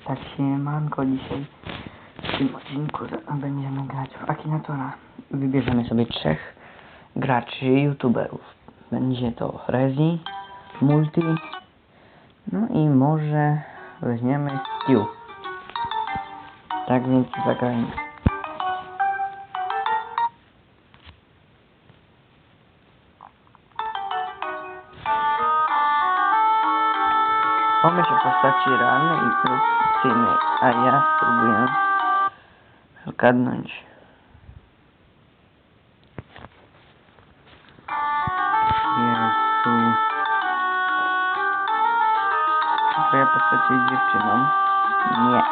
Tak, siemanko, dzisiaj w tym odcinku będziemy grać w Akinatora. Wybierzemy sobie 3 graczy, youtuberów. Będzie to Rezi, Multi, no i może weźmiemy Stu. Tak więc zagrajmy. Mamy się postaci realnej i produkcyjnej, a ja spróbuję zgadnąć. Jezu. Czy twoja postać jest dziewczyną? Nie.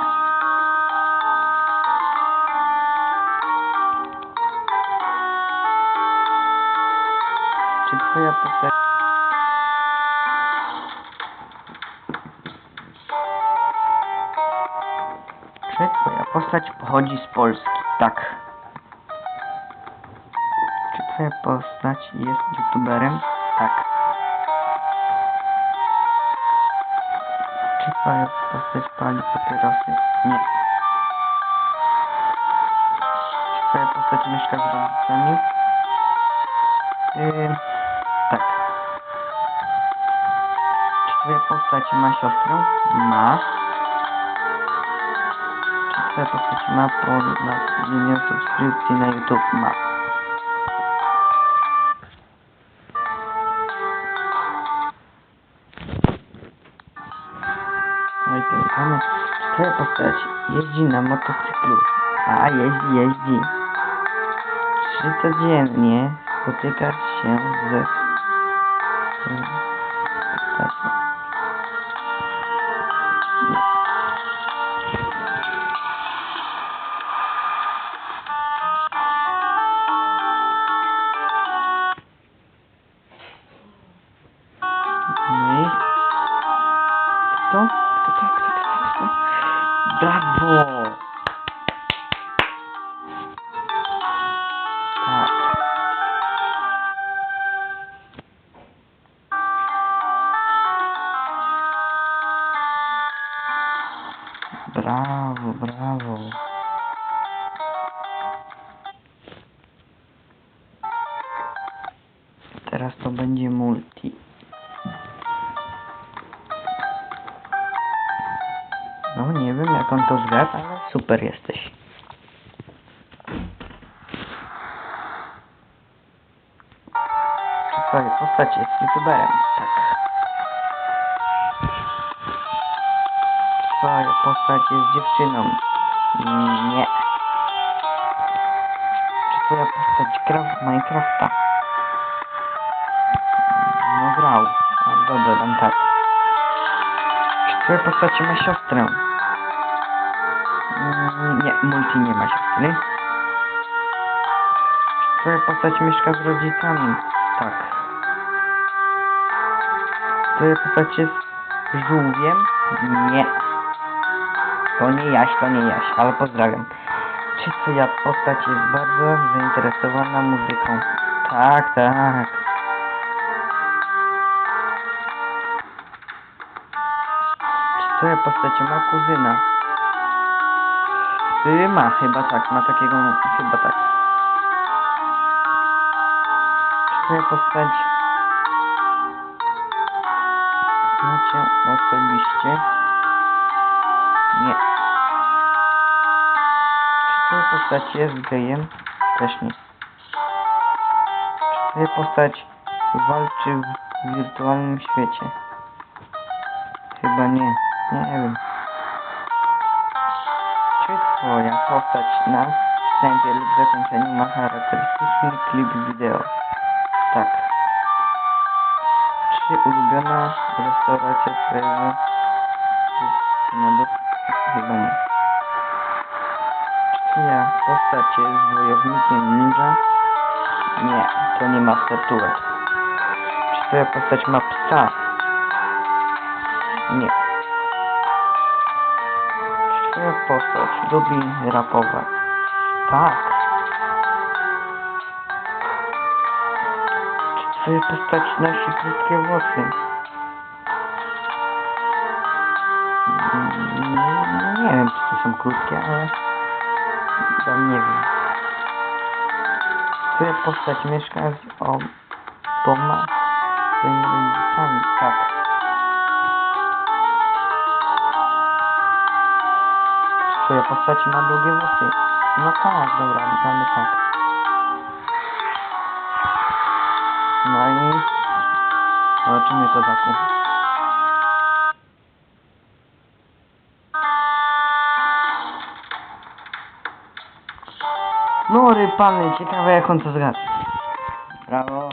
Czy twoja postać... Czy twoja postać pochodzi z Polski? Tak. Czy twoja postać jest youtuberem? Tak. Czy twoja postać pali papierosy? Nie. Czy twoja postać mieszka z rodzicami? Tak. Czy twoja postać ma siostrę? Ma. Czy twoja postać ma ponad 1 subskrypcji na YouTube? Ma. No i pytamy, czy twoja postać jeździ na motocyklu? A, jeździ. Czy codziennie spotykasz się ze postacią? Nie. No i kto? Brawo! Tak. Brawo. Teraz to będzie multi. No nie wiem jak on to zgadł, ale super jesteś. Czy twoja postać jest youtuberem? Tak. Czy twoja postać jest dziewczyną? Nie. Czy twoja postać gra w Minecrafta? No grał. Ale dobra, dam tak. Czy twoja postać ma siostrę? Nie, multi nie ma siostry. Czy twoja postać mieszka z rodzicami? Tak. Czy twoja postać jest żółwiem? Nie. To nie Jaś, ale pozdrawiam. Czy twoja postać jest bardzo zainteresowana muzyką? Tak. Czy twoja postać ma kuzyna? Ma, chyba tak, ma takiego, chyba tak. Czy twoja postać znacie osobiście? Nie. Czy twoja postać jest gejem? Też nie. Czy twoja postać walczy w wirtualnym świecie? Chyba nie. Nie wiem. Czy twoja postać na wstępie lub zakończeniu ma charakterystyczny klip wideo? Tak. Czy ulubiona restauracja twojego jest chyba nie. Czy twoja postać jest wojownikiem ninja? Nie, to nie ma statuet. Czy twoja postać ma psa? Nie. Czy twoja postać lubi rapować? Tak. Czy twoja postać nosi krótkie włosy? Nie wiem, czy to są krótkie, ale tam nie wiem. Która postać mieszka z oboma swoimi rodzicami? Tak. Twoja postać ma długie włosy. No tak, dobra, damy tak. No i zobaczymy kozaku. No rypany, ciekawe jak on to zgadza. Brawo.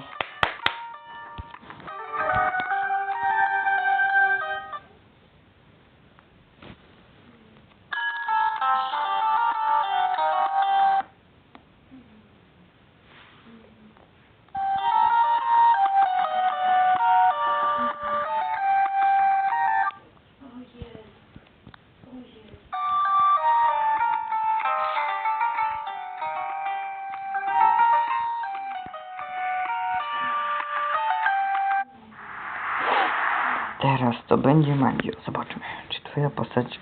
Teraz to będzie Mandzio. Zobaczmy, czy twoja postać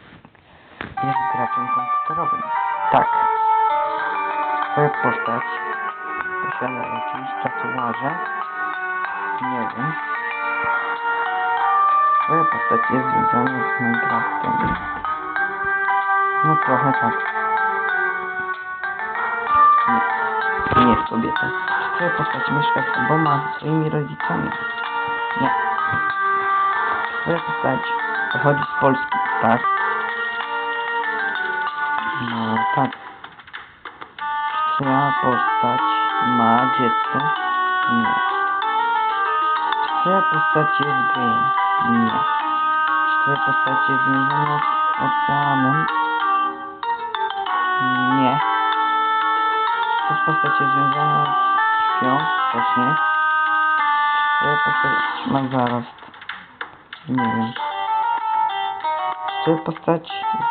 jest graczem komputerowym. Tak. Twoja postać posiada jakieś tatuaże. Nie wiem. Twoja postać jest związana z Minecraftem. No trochę tak. Nie jest kobieta. Czy twoja postać mieszka z oboma swoimi rodzicami? Nie. Twoja postać pochodzi z Polski, tak? No tak. Czy twoja postać ma dziecko? Nie. Czy twoja postać jest gejem? Nie. Czy twoja postać jest związana z oceanem? Nie. Czy twoja postać jest związana z krwią? Też nie. Czy twoja postać ma zarost? Nie wiem. Czy twoja postać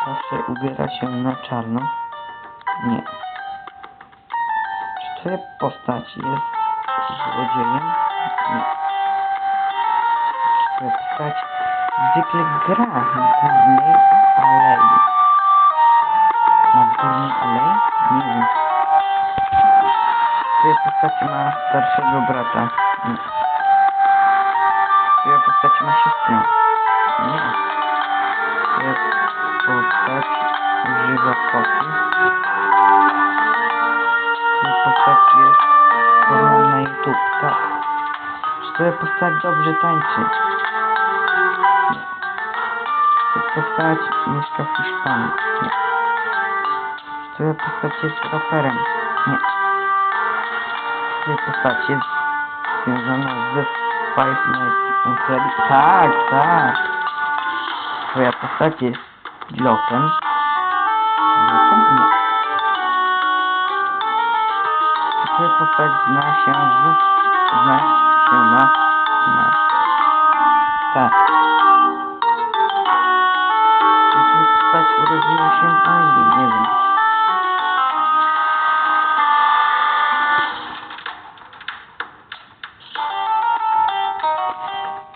zawsze ubiera się na czarno? Nie. Czy twoja postać jest złodziejem? Nie. Czy twoja postać zwykle gra w górnej alei? Na górnej alei? Nie wiem. Czy twoja postać ma starszego brata? Nie. Czy twoja postać ma siostrę? Nie. Twoja postać używa koty? Twoja postać jest tworzona na YouTube? Tak. Czy twoja postać dobrze tańczy? Nie. Czy twoja postać mieszka w Hiszpanii? Nie. Czy twoja postać jest raperem? Nie. Czy twoja postać jest związana ze Five Nights at Freddy's? Tak, tak. Twoja postać jest pilotem? Pilotem? Nie. Czy twoja postać zna się na... Tak. Czy twoja postać urodziła się w Anglii? Nie wiem.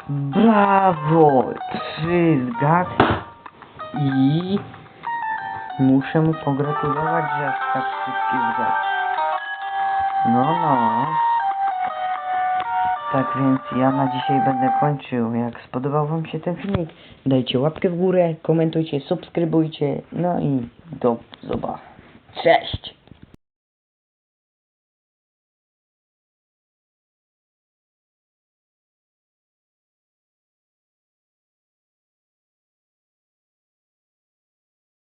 Brawo! 3 zgad i muszę mu pogratulować, że aż tak wszystkie zgad. No. Tak więc ja na dzisiaj będę kończył. Jak spodobał wam się ten filmik, dajcie łapkę w górę, komentujcie, subskrybujcie. No i do zobaczenia. Cześć!